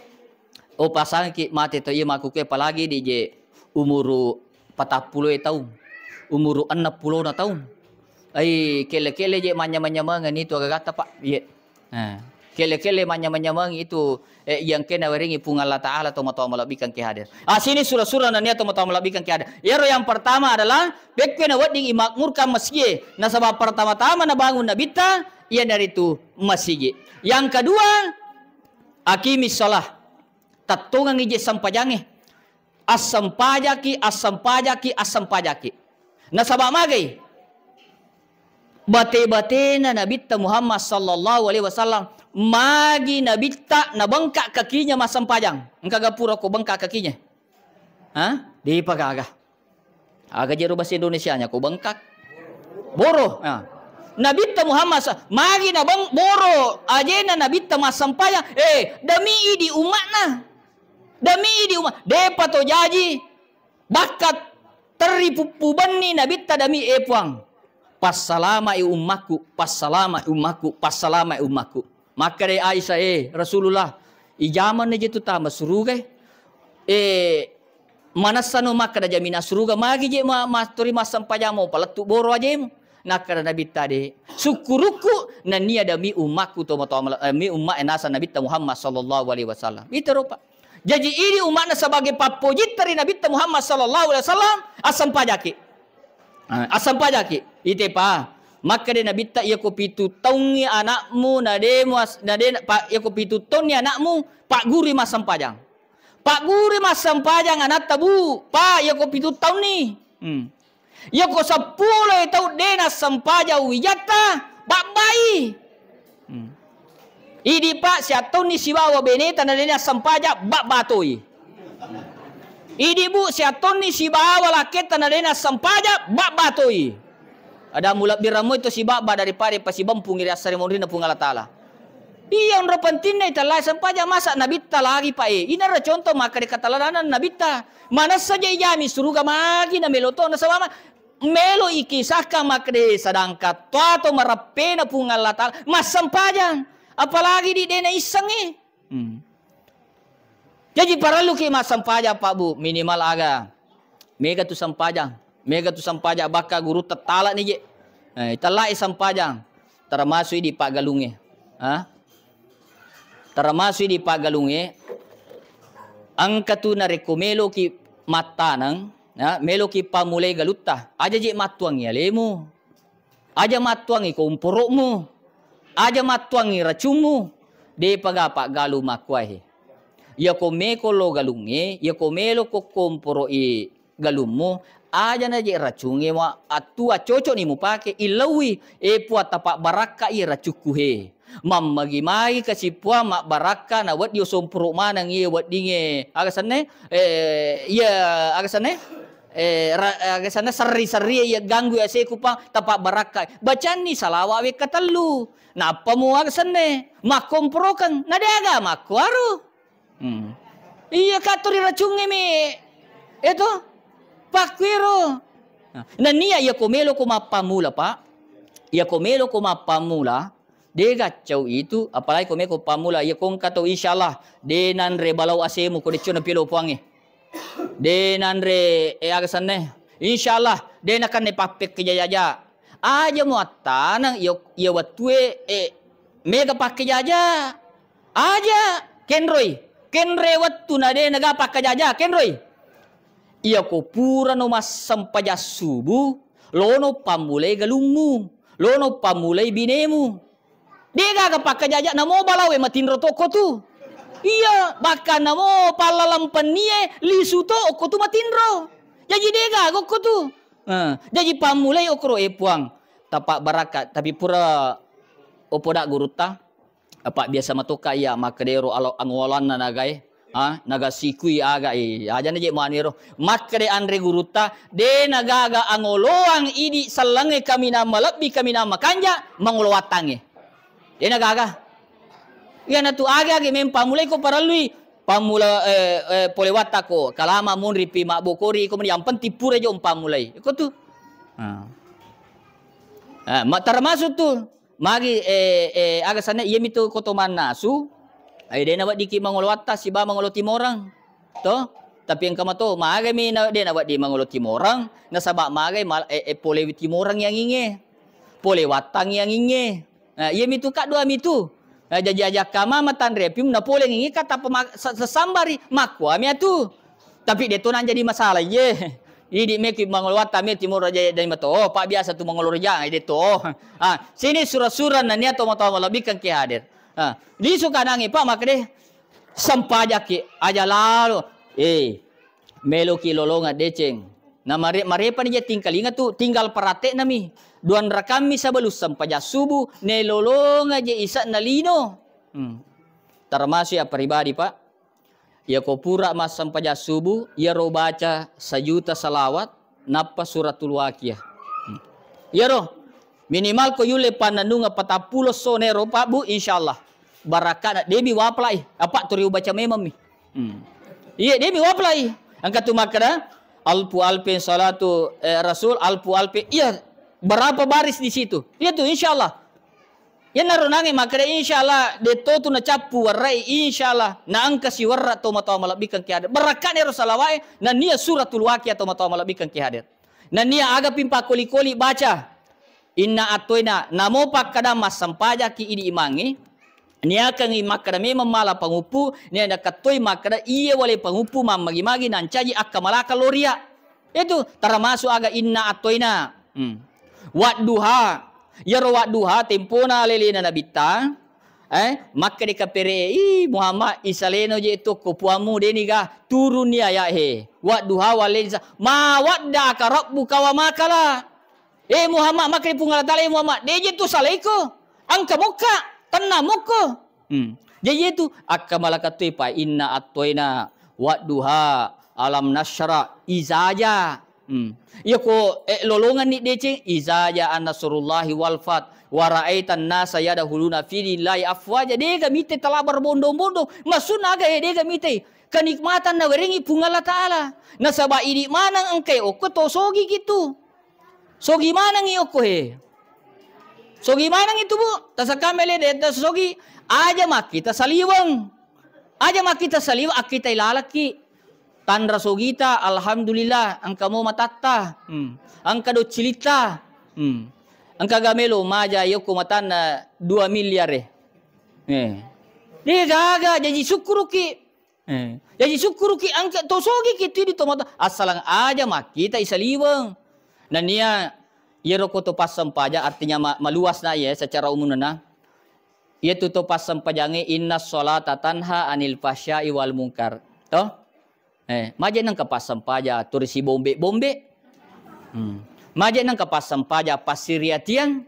Pasang ki mati to iya makuke apalagi di je umuru 40 tahun. Umuru 60 na tahun. Kele-kele je manya-manyamangan itu agak kata Pak. Iya. Kele-kele manya-manyamang itu yang kena waringi pungal Allah Ta'ala tomo-tomo malabikan ke hadir. Sini surah-surah nania tomo-tomo malabikan ke hadir. Yang pertama adalah bekwe na wading imakmurkan masjid. Nasabab pertama-tama na bangun na bita, ia dari itu masjid. Yang kedua, akimis salah. Tatungang ije sampajange. Asam pajaki. Nasabab magay. Bate-bate na nabita Muhammad sallallahu alaihi wasallam magi nabita na bengkak kakinya masam pajang. Engkau gapura ko bengkak kakinya. Di pagaga. Aga jero bahasa Indonesianya ko bengkak. Boro. Nabita Muhammad magi na bang boro ajena nabita masam pajang. Demi idi umatna. Demi idi umat. Depa to jaji bakat teripu pubani nabita demi epuang. Passalama ummaku. Maka dari Aisyah, Rasulullah, ijaman na jitu tama suruga. Manasano maka da jamina suruga magi je maturi masam pajamo palatu boro aja mo. Nakara nabi tadi syukuruku na niya dami ummaku to mi umma enasa nabi Muhammad sallallahu alaihi wasallam. Itu rupa. Jadi ini umatna sebagai papojit dari nabi Muhammad sallallahu alaihi wasallam asam pajaki. Ite pa. Maka dia nabi tak ia kopitu taungi anakmu nademu pak ia kopitu taungi anakmu pak guri masam pajang. Pak guri masam pajang anak tabu. Pak ia kopitu taun ni. Ia ko 10 tahun dena sampaja wijata bak bayi. Idi pak sia taun ni sibawa beneta na dena sampaja bak batoi. Idi bu sia taun ni sibawa laketa na dena sampaja bak batoi. Ada mulak biramu itu si baba daripada pasi bampung iri asari monrina pung Allah Ta'ala. Iya on pentingnya italai sampaja masa nabita lagi pak Ina contoh maka dikatalanan nabita. Mana saja ijami suruga magi na meloto na sama melo ikisahkan maka de sadangka tuato marapena pung Allah Ta'ala mas sampaja. Apalagi di dena isangi. Jadi perlu ki mas sampaja Pak Bu minimal aga. Mega tu sampaja baka guru tetala ni je. Italai sampajang. Termasuk di Pak Galunge. Termasuk di Pak Galunge. Angka tu na rekomelo ki matanang. Melo ki pamulai galutta. Aja je matuang ya lemu. Aja matuang ko umporokmu. Aja matuang racunmu. De pagapak galu makwai. Ya ko meko lo galunge. Ya ko melo ko komporo galummu. Aja na je racunge wa atua cocok ni mu pake ilawi puat tapak baraka racuku he. Mam magi kasipua mak baraka na wat yo sompro manang wat dinge agasane agasane seri-seri ganggu ase kupang tapak baraka. Bacaan ni salawa we katalu. Napa mu agasane makomprokan nadaga makwaru. Iya katuri racunge mi. Itu Pakwiro. Na niya ia komelo ko mapamula Pak. Ia komelo ko mapamula. De gacau itu apalagi komelo ko pamula ia kong kato insyaallah de nanre balau asemu ko de chona pilo puange. De nanre agasanne insyaallah de nakan ne papek kejaja. Aja mo tanang ia watue mega pakai jaja. Aja kenre wattu na de naga pakai jaja kenroi. Ia ko pura no mas sampaja subuh, lono pamulai galungmu, lono pamulai binemu. Dia gak pakai jajak namo balawe matinro toko tu. Iya, bahkan namo palalam penie lisu to oko tu matinro. Jadi dia gak oko tu. Jadi pamulai okro puang tapak barakat tapi pura opodak guruta apa biasa matoka ya makadero angolan na nagai. Naga sikui aga aja je maniro makre andre guruta de nagaga angoloang idi salange kami nama lebih kami nama kanja mangolowatange Dia nagaga. Ia na tu age mempamulai ko paralui pamula polewata ko kalama munri pi mabokori ko yang penting pura jo pamulai. Iko tu. Termasuk tu magi aga sana ia mitu kotoman nasu. Ay dia nawat diki mangolwata si ba mangolo timorang. To? Tapi yang kama to magai mi dia nawat di mangolo timorang nasaba magai pole timorang yang inge. Pole watang yang inge. Ia mitu kak dua mitu. Jajak kama matan repim na pole ngingi kata sesambari makwa mi atu. Tapi dia tu nan jadi masalah ye. Idi meki mangolwata mi timur raja dari mato. Oh, pak biasa tu mangolorja ide to. Sini surah-surah na niya to lebih kan ki hadir. Di suka nangi pak makde sampaja ki aja lalu. Melo ki lolonga deceng. Na marepa ni tinggal ingat tu tinggal perate nami. Duan rakam mi sabelus sampaja subuh ne lolonga je isa nalino. Termasuk ya pribadi pak. Ya ko pura mas sampaja subuh ya ro baca 1.000.000 salawat napa suratul Waqiah. Ya ro minimal ko yule panandunga 40 sonero pak bu insyaallah. Barakat debi waplai apa turiu baca memang mi. Iya debi waplai. Angkat tu makna alfu alpin salatu rasul alfu alpin iya berapa baris di situ. Iya tu insyaallah. Ya narunangi makna insyaallah de to tu na capu warai insyaallah na angka si warra to mata malabikan ki hadir. Barakat ni salawai na nia suratul Waqiah to mata malabikan ki hadir. Na nia aga pimpa koli-koli baca. Inna atoina namo pak kada mas sampaja ki idi imangi. Nia kang makada memang mala pangupu nia ada katoi makada iya wale pangupu magi-magi nan caji akamalaka loria. Itu termasuk aga inna atoina. Wadduha ya wadduha tempona lelena nabita maka de kapere Muhammad isaleno je to kopuamu deniga turun ya he wadduha waleza ma waddaka rabbuka wa makala Muhammad maka pungala tale Muhammad deje tu salaiko angka muka tenna muka jadi itu akamalakatui pa inna atoina wadduha alam nasyra izaja ya ko lolongan ni deceng izaja an-nasrullahi wal fat wa ra'aitan nasa yadkhuluna fi dinillahi afwaja dega mite telah berbondong-bondong masuna aga dega mite kenikmatan na weringi pungala taala nasaba idi manang engke o to sogi gitu sogi manang i oko he sogi manang itu bu tasakamele de sogi aja mak kita saliwang akita ilalaki tandra sogita alhamdulillah angka mo matatta angka do cilita angka gamelo maja yoko matana 2 miliar dia gaga jadi syukuruki angka to sogi kitu di tomata asalang aja mak kita isaliwang dan nia yeroko to pasam paja artinya maluas na ya secara umum na ia tu to pasam pajange inna sholata tanha anil fahsya'i wal munkar toh maja nang kapasam paja turisi bombe maja nang kapasam paja pasiriatian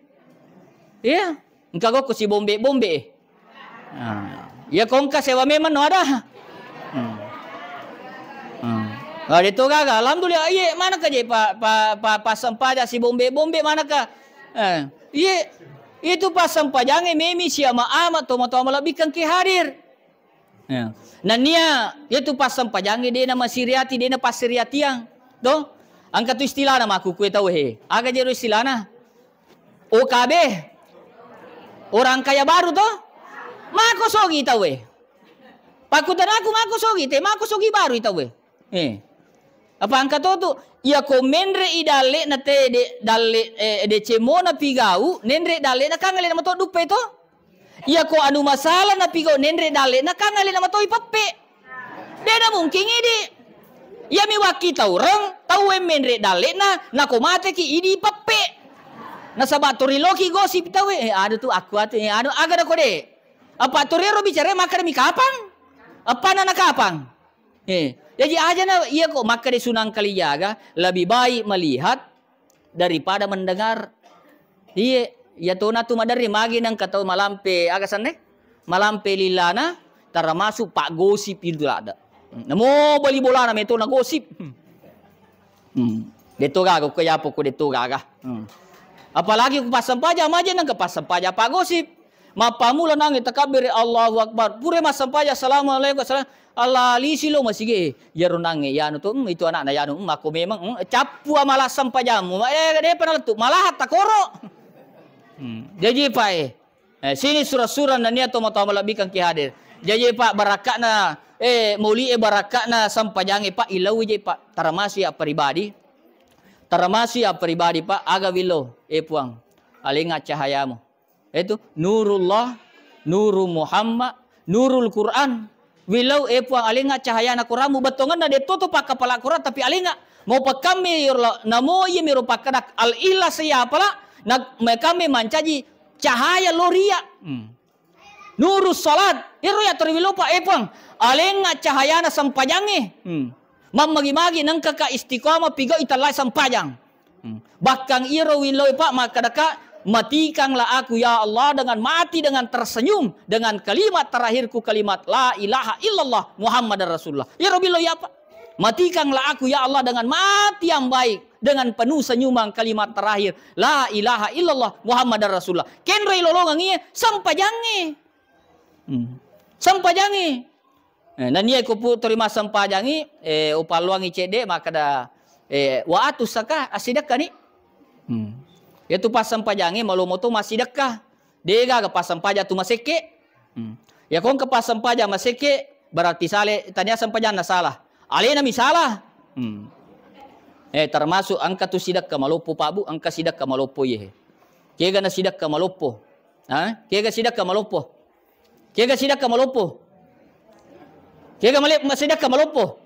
ya engka go si bombe ya kongka sewa memang no ada itu gagal alhamdulillah iya mana ka je pasam paja si bombe mana ka iya itu pasam pajange memi siama amat tomo lebih kan ki hadir nah nia itu pasam pajange dia nama siriati dia nama pasiriatiang do angkat tu istilah nama aku kue tahu he aga jero istilah na OKB orang kaya baru to mako sogi tahu he pakutan aku mako sogi te mako sogi baru tahu he apa angkat tu ia komenre idale na te dalle de cemona pigau nenre dalle na kangale nama to dupe to iya ko anu masalah na pigo nenre dale na kangali na matoi pappe. Dena mungkin ini. Ya mi wakita orang tahu menre dale na ko mate ki idi pappe. Na sabatori loki gosip tahu ada tu aku atu anu aga da ko de. Apa torero bicara makar mi kapang? Apa na kapang? Jadi aja na iya kok makar sunang kali jaga lebih baik melihat daripada mendengar. Iya ya to na tumadari magi nang kataw malampe agasan malampe lilana termasuk pak gosip itu ada namo bali bola na meto na gosip deto gaga ko yapo ko deto gaga apalagi ku pasam paja maja nang ke pasam paja pak gosip Mapamula nangi takabir Allahu Akbar. Pure mas sampaya assalamualaikum salam. Allah li silo masige. Yaro nangi yanu tu itu anak na yanu aku memang capu malah sampajamu. Dia pernah tu malah takoro. Jadi pak sini surah-surah dan niat mau tahu malabikang ki hadir. Jadi pak barakakna muli barakakna sampajangi pak ilau je pak taramasi pribadi. Taramasi pribadi pak aga wilo puang alinga cahayamu. Itu nurullah, nuru Muhammad, nurul Quran. Wilau puang alinga cahaya na Quran mu betongan na ditutup pak kepala Quran tapi alinga mau pak kami namo ye merupakan al ilah siapa lah nak kami mancaji cahaya loria. Nurus salat iru ya terwilau pak puang alinga cahaya na sampajangi. Mamagi-magi nang kaka istiqamah pigo italai sampajang. Bahkan iru wilau pak maka daka matikanlah aku ya Allah dengan mati dengan tersenyum dengan kalimat terakhirku kalimat la ilaha illallah Muhammad Rasulullah. Ya Rabbillah ya Pak. Matikanlah aku ya Allah dengan mati yang baik dengan penuh senyuman kalimat terakhir la ilaha illallah Muhammad Rasulullah. Kenre lolongang ieu sampajangi. Sampajangi. Dan ia kupu terima sampajangi upaluangi cede maka da wa atusaka asidaka ni. Itu pas sampajangi malu moto masih dekah. Dega ke pas sampaja tu maseke. Ya kong ke pas sampaja maseke berarti sale tanya sampajan na salah. Alena misalah. Termasuk angka tu sidak ke malopo pabu angka sidak ke malopo ye. Kega na sidak ke malopo. Kega sidak ke malopo. Kega sidak ke malopo. Kega sidak ke malopo.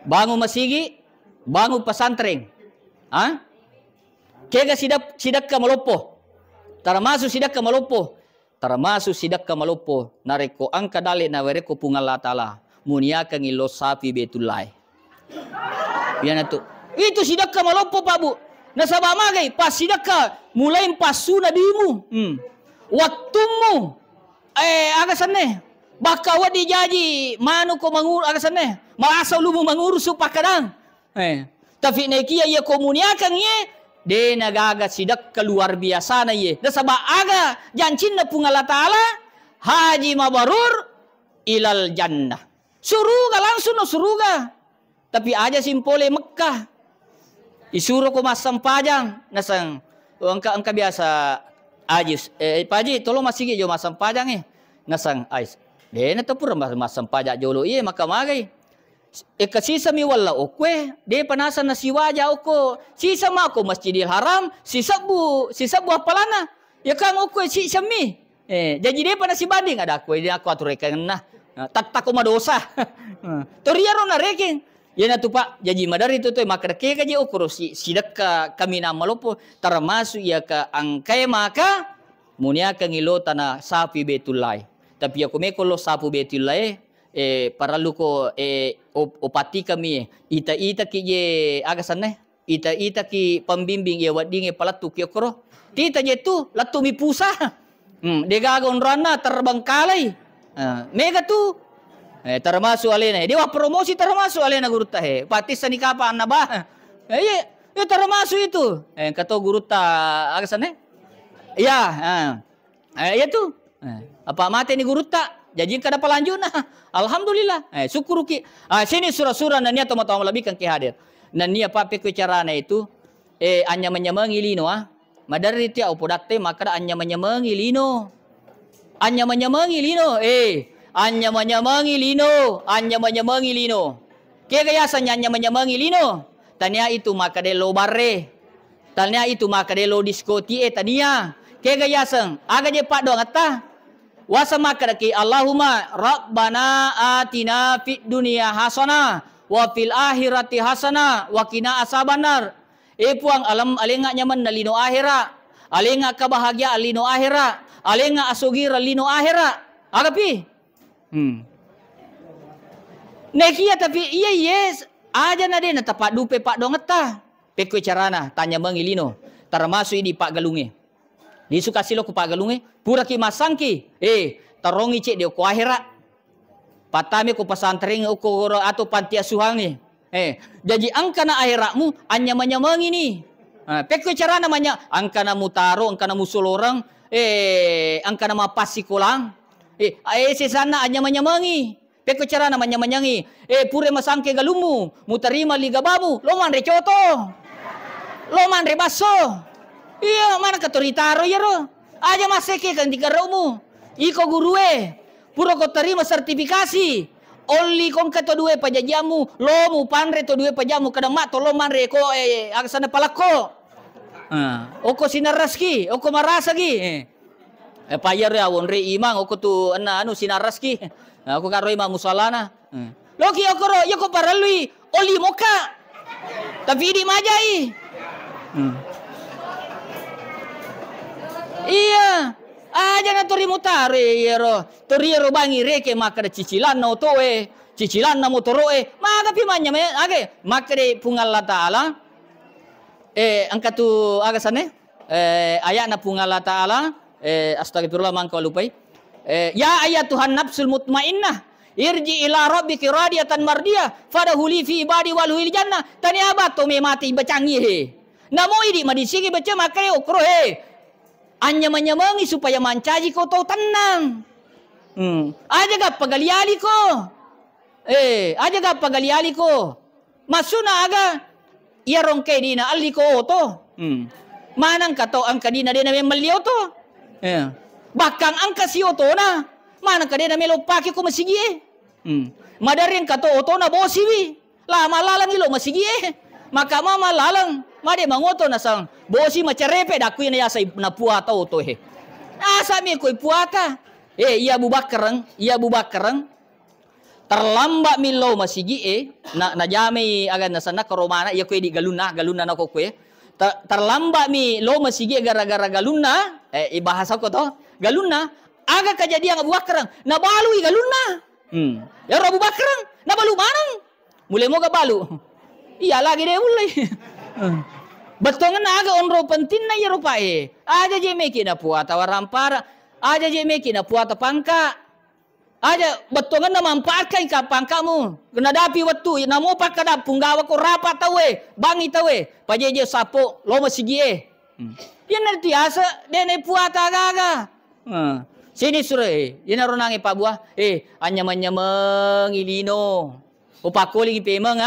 Bangun masigi bangun pesantren. Kega sidak ke malopo. Termasuk sidak ke malopo. Termasuk sidak ke malopo. Nareko angka dalik na wereko pungal ta'ala. Muniakan ilo sapi betulai. Yan itu. Itu sidak ke malopo Pak Bu. Nasabah magai pas sidak ke mulai pasu nadimu. Waktumu. Agasanne. Baka wadi jaji manu ko mangur agasanne. Malasa lumu mangurus upakadang. Tapi nekia ia komuniakan ye de nagaga sidak keluar biasa na ye. Nasabah aga jancin na pungala ta'ala haji mabarur ilal jannah. Suruga langsung no suruga. Tapi aja simpole Mekah. Isuruh ko mas sampajang nasang angka biasa ajis paji tolong masih jo mas sampajang nasang ais. De na tapur mas sampajak jolo ye maka magai. Kasisa mi wala okwe de panasan na siwaja oko sisa ma ko Masjidil Haram sisa bu apalana ya kang okwe sisa mi jadi de panas si banding ada aku atur rekan nah tak ko madosa toriaro na reking ya na tu Pak jadi madari tu maka ke kaji okro sidak kami na malopo termasuk ya ka angkai maka munia kang ilo tanah sapi betulai tapi aku mekolo sapu betulai para luko opati kami ita ki je agasanne ita ki pembimbing ye wadinge palatu ki okro tita je tu latu mi pusa degagon rana terbengkalai mega tu termasuk alena dewa promosi termasuk alena guru tahe patis sani kapan nabah ya termasuk itu kata guru ta agasanne ya ya tu apa mate ni guru ta jadi kada pelanjut nah alhamdulillah syukur ki sini surah-surah nan niat mau lebih kan ki hadir nan nia pape ke carana itu anya menyemangi lino madari tia opodakte maka anya menyemangi lino anya menyemangi lino ke gayasan anya menyemangi lino tania itu maka de lo barre tania itu maka de lo diskoti tania ke gayasan aga je pak dong ata wasa makaraki Allahumma Rabbana atina fid dunya hasanah wa fil akhirati hasanah wa qina asabannar. Puang alam alenga nyaman na lino akhira, alenga kabahagia lino akhira, alenga asugira lino akhira. Agapi? Nekia tapi iya yes aja na den tapak dupe pak dongeta. Pekwe carana tanya mangilino termasuk di Pak Galunge. Di sukasilo ku Pak Galunge pura ki masangki tarongi cek dia ku akhirat patame ku pesantren ku atau panti asuhan jadi angka na akhiratmu anya manyamangi ni Peko cara namanya angka namu taro, angka namu solorang, angka nama pasi kolang. Sesana anya manyamangi. Peko cara namanya manyangi. Pure masangke galumu, mutarima liga babu, loman re coto. Loman re baso. Iya, mana katoritaro ya ro. Aja maseke kan dikaromu. Iko gurue. Puro ko terima sertifikasi. Oli kong kato due pajajamu, lomu panre to due pajamu kadang mak to loman re ko aksana palako. Oko sinaraski, oko marasagi. Payar ya won re imang oko tu anu sinaraski. Aku karo imam musalana. Loki oko ro yoko paralui oli moka. Tapi di majai. Iya. Aja na tori mutare yero. Tori yero bangi reke maka cicilan na otoe. Cicilan na motoroe. Maka pimanya me age makre pungal taala. Angkatu agasane. Ayat na pungal taala. Astagfirullah mangko lupai. Ya ayat Tuhan nafsul mutmainnah. Irji ila rabbiki radiyatan mardiyah. Fadahuli fi ibadi walhuil jannah. Tani abato me mati bacangi he. Namo idi madisigi baca makre okro he. Anya manyamangi supaya mancaji kau tahu tenang. Aja gak pagaliali ko. Aja gak pagaliali ko. Masuna aga. Iya rongke dina ali ko oto. Manang kato angka dina dina memeliau to. Bakang angka si oto na. Manang ka dina melopaki ko masigi. Madarin kato oto na bosiwi. Lama lalang ilo masigi. Maka mama lalang. Made mangoto na sang bosi macarepe daku ina yasa na puata oto he. Asa mi ko puata. Iya bubakarang. Terlambat milo masigi na jame agan na sana karomana iya ko di galuna na ko terlambat mi lo masigi gara-gara galuna bahasa ko to galuna aga kejadian Abu Bakar na balu galuna. Ya Abu Bakar na balu manang. Mulai mo ga balu. Iya lagi deh mulai. Betongan aga onro penting na yero pae. Aja je meki na puata warampara. Aja je meki na puata pangka. Aja betongan na manfaatkan ka pangkamu. Kena dapi waktu na mo pakada punggawa ko rapat tawe, bangi tawe. Pajeje sapo lo masigie. Yan nanti asa dene puata aga. Sini sure. Yan ronangi pa buah. Anyam-anyamang ilino. Upakoli pemang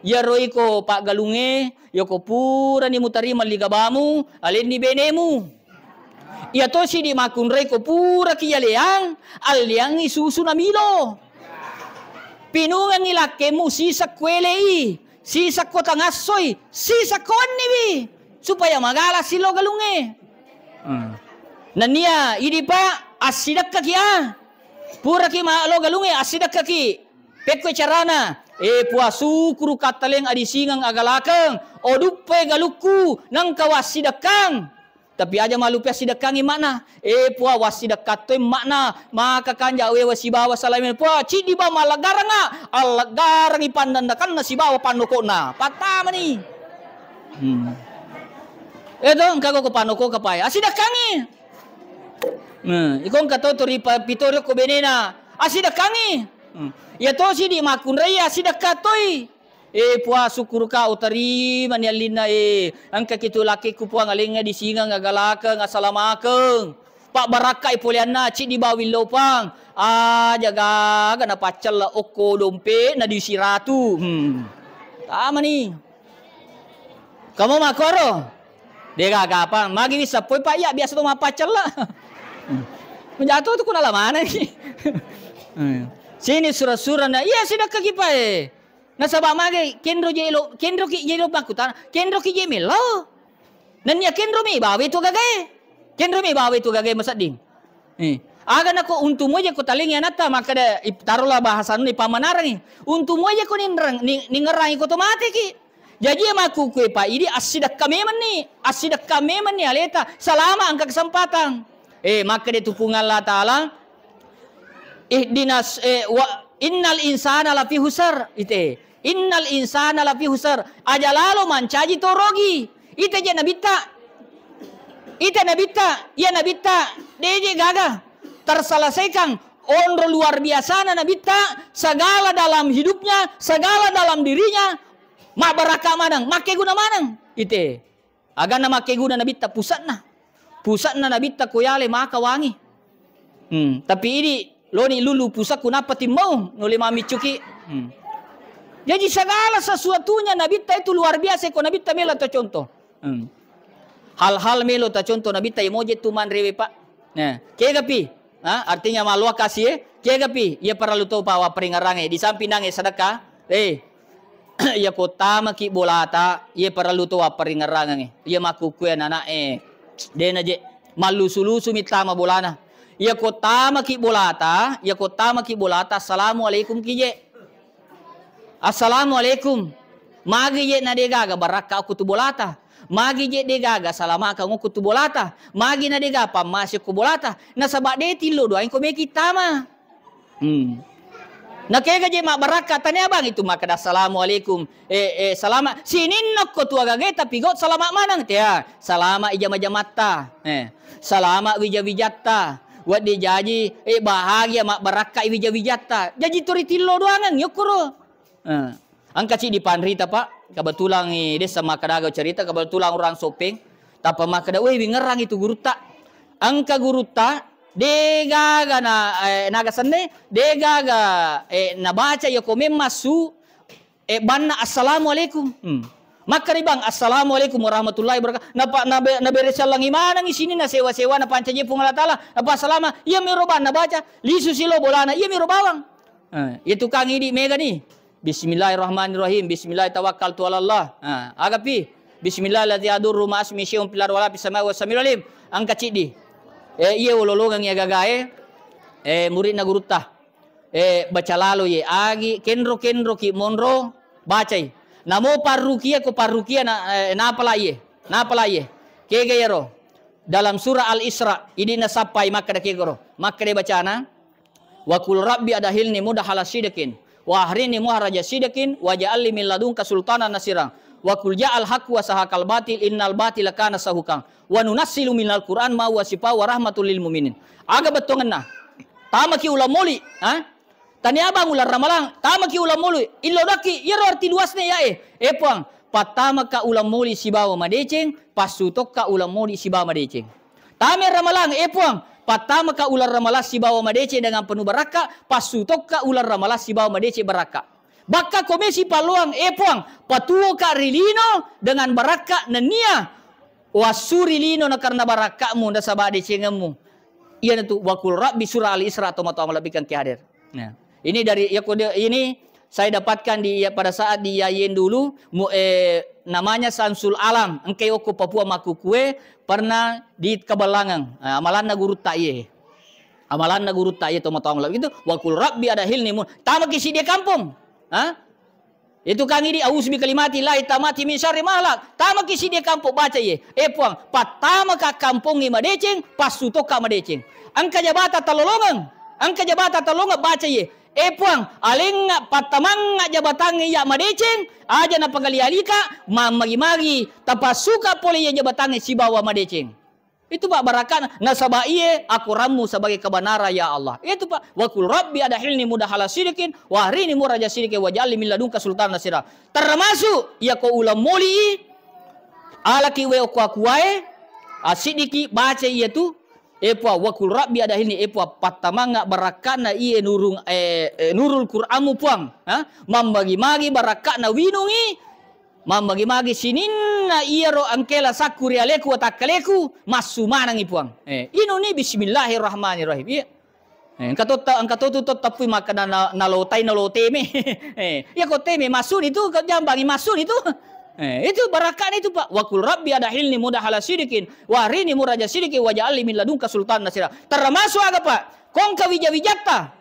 Ya roi ko pak galunge, yo ko pura ni mutari maligabamu, alin ni benemu. Ya to si di makun rei ko pura ki yaleang, aliang ni susu na milo. Pinungan ni lakemu sisa kwelei, sisa ko tangasoy, sisa kon ni bi, supaya magala silo galunge. Nania idi pa asidak kaki pura ki ma lo galunge asidak kaki, pekwe carana. Puasu kuru kataleng adi singang agalakang odupe galuku nang kawasidakang tapi aja malupe sidakangi makna pua wasidakatoy makna maka kanja we wasibawa salamin pua cidi ba malagaranga alagarang ipandandakan na sibawa panukona patama ni kago ko panuko kapay asidakangi ikong kato tori pitorio ko benena asidakangi ya to si di makun raya sidak katoi puas syukur ka utari manialina angka kitu laki ku puang alinga di singa ngagalaka ngasalamake pak barakai poliana ci di bawil lopang jaga na pacal la oko dompe na di siratu tama ni kamu makoro dega gapang magi bisa poi pak ya biasa tu mapacal la menjatuh tu kuna lamana ni Sini surah-surah na iya sidak kagipa nasaba mage kendro ki jelo bakutan kendro ki jemelo nanya kendro mi bawe tu gage masading aga nako untu mo je ko talingi anata maka da tarulah bahasan ni pamanarang ni untu mo je ko ningerangi ko otomatik jadi maku ku pa ini asidak kami ni aleta selama angka kesempatan maka dia tupungan Allah taala ihdinas innal insana lafi husar innal insana lafi husar aja lalu mancaji torogi ite je nabita ya nabita deje gaga terselesaikan onro luar biasa na nabita segala dalam hidupnya segala dalam dirinya mak baraka manang make guna manang ite Aga na makeguna na bitta pusat na. Pusat na nabitta kuyale maka wangi. Tapi ini loni lulu pusat kunapa timau nuli mami cuki. Jadi segala sesuatunya nabitta itu luar biasa. Ko nabitta melo ta contoh. Hal-hal melo ta contoh nabitta emoji tuman rewe pak. Nah, kegapi? Artinya malua kasih kegapi? Ia perlu tahu bahwa peringarange di samping nange sedekah. Ia kota maki bolata. Ia perlu tahu peringarange. Ia maku kue anak dena je malu sulusu mitama bolana. Ia kota maki bolata. Ia kota maki bolata. Assalamualaikum kije. Assalamualaikum. Magi je na degaga baraka aku tu bolata. Magi je degaga salama ka ngoku tu bolata. Magi na dega pamasyo ku bolata. Na sabak de tilo doain ko meki tama. Na kega je mak baraka tanya bang itu maka assalamualaikum. Salama sinin nok ko tu agage tapi got salama manang tia. Salama ijama jamata. Salama wija-wijatta. Wat di jaji bahagia mak baraka wija-wijatta. Jaji turi tilo doangan yukuro. Angka ci di panrita pak. Kebetulan desa makadaga cerita kebetulan orang sopeng. Tapa makada ngerang itu guruta. Angka guruta degaga na naga senne degaga na baca ya komen masu banna assalamualaikum. Maka bang assalamualaikum warahmatullahi wabarakatuh. Na beresalang imana ng sini na sewa-sewa na pancaje pung Allah Taala. Apa salama iya miroban na baca lisu silo bolana iya mirobawang. Itu kang idi mega nih. Bismillahirrahmanirrahim. Bismillah tawakkaltu ala Allah. Agapi. Bismillah la yadurru ma asmi syai'un fil ardi wala fis samai was samiul alim. Angka cidi. Iya ulolongang ya gagae. Murid na gurutta. Baca lalu ye agi kenro ki monro bacai. Namo parrukia ko parrukia na pala ye. Na pala ye. Kege yero. Dalam surah Al-Isra ini na sapai maka da kegoro. Maka de bacana wa qul rabbi adahilni mudahala sidakin. Wa ahrini muharaja sidakin wa ja'alli min ladunka sultanan nasira wa qul ja'al haqq wa sahaqal batil innal batila kana sahukan wa nunassilu minal qur'an ma huwa shifaa wa rahmatul lil mu'minin. Aga betongan na tamaki ulamuli tani abang ular ramalang tamaki ulamuli illodaki yero arti luasnya ya puang patama ka ulamuli sibawa madeceng pasutok ka ulamuli sibawa madeceng tame ramalang puang patama ka ular ramalas si bawa madece dengan penuh baraka, pasutok ka ular ramalas si bawa madece baraka. Baka komisi paluang puang patuo ka rilino dengan baraka nania wasuri lino na karena barakamu na sabade cengemu. Iya itu wakul rabbi surah al-Isra atau mata amalabikan ki hadir. Nah, ini dari ini saya dapatkan pada saat di Yayin dulu namanya Samsul Alam engke oko Papua Makukue pernah di Kabalangang amalan na guru taye to matong itu wakul rabbi ada hilnimun tama kisi dia kampung itu kang ini aus bi kalimati la tamati min syarri mahlak tama kisi dia kampung baca ye puang patama ka kampung madeceng pasuto ka madeceng angka jabata talolongan baca ye puang aling patamang jabatan ya madeceng aja na pagalialika magi-magi tapasuka pole ya jabatan si bawa madeceng itu pak barakan nasaba iye aku ramu sebagai kebenaran ya Allah itu pak wakul rabbi adahilni mudahala sidikin wahrini muraja sidikin wajali min ladunka sultan nasira termasuk ya ko ulam muli alaki we ko akuae asidiki baca iya tu wakul rabbi adahilni patamanga barakana iye nurul Qur'amu puang mambagi-magi barakana winungi mambagi-magi sininna iya ro angkela sakuri aleku watakaleku masumanangi puang inu ni bismillahirrahmanirrahim iya angka toto tapi makana nalotai me ya ko teme masun itu jambangi masun itu itu barakan itu pak wakul rabbi adahilni mudahala sidikin wahrini muraja sidikin waja'alli min ladunka sultan nasira termasuk aga pak kongka wija-wijatta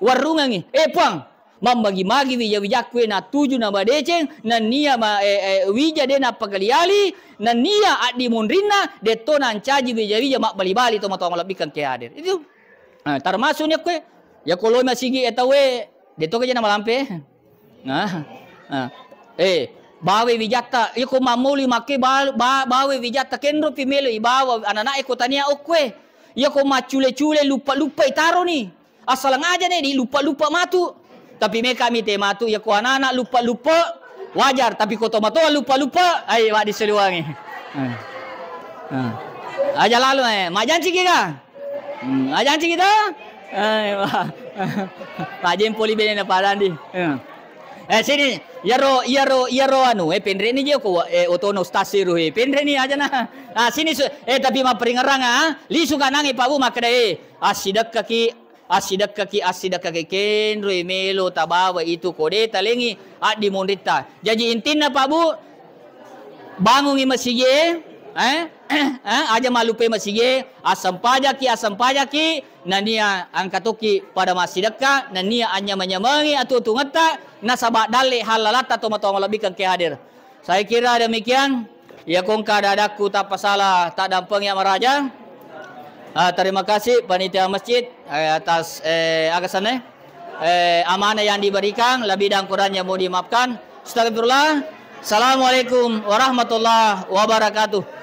warungangi puang mambagi-magi wija-wijakwe na tuju na badeceng na nia wija de na pagaliali na nia adi munrina de to nan caji wija-wija mak bali-bali to matong labikan ke hadir itu termasuk nya kwe ya koloi masigi etawe de to ke na malampe bawe wijatta iko mamuli make bawe wijatta kenro pimelo ibawa anana iko tania okwe yako macule-cule lupa itaro ni asalang aja nih di lupa matu tapi mereka mite matu yako anak lupa wajar tapi koto matu lupa ay wa diseluangi Aja lalu mak janji kita. Janji kita. Pak Jem poli bene na parandi. Sini yaro anu pendre ni je ko otono stasiru pendre ni aja na. Sini tapi ma peringaranga li suka nangi Pak Bu makade asidak kaki kenro melo tabawa itu kode talengi di mondita. Jadi intinya Pak Bu bangungi masjid aja malupe masjid asam pajaki nania angkatoki pada masjidaka nania anya menyamangi atau tungata nasabak dale halalata tomatong lebih ke hadir. Saya kira demikian. Ya kong kadadaku tak pasalah tak dampeng yang meraja. Terima kasih panitia masjid atas agasannya amanah yang diberikan, lebih dan kurangnya mau dimaafkan. Astagfirullah. Assalamualaikum warahmatullahi wabarakatuh.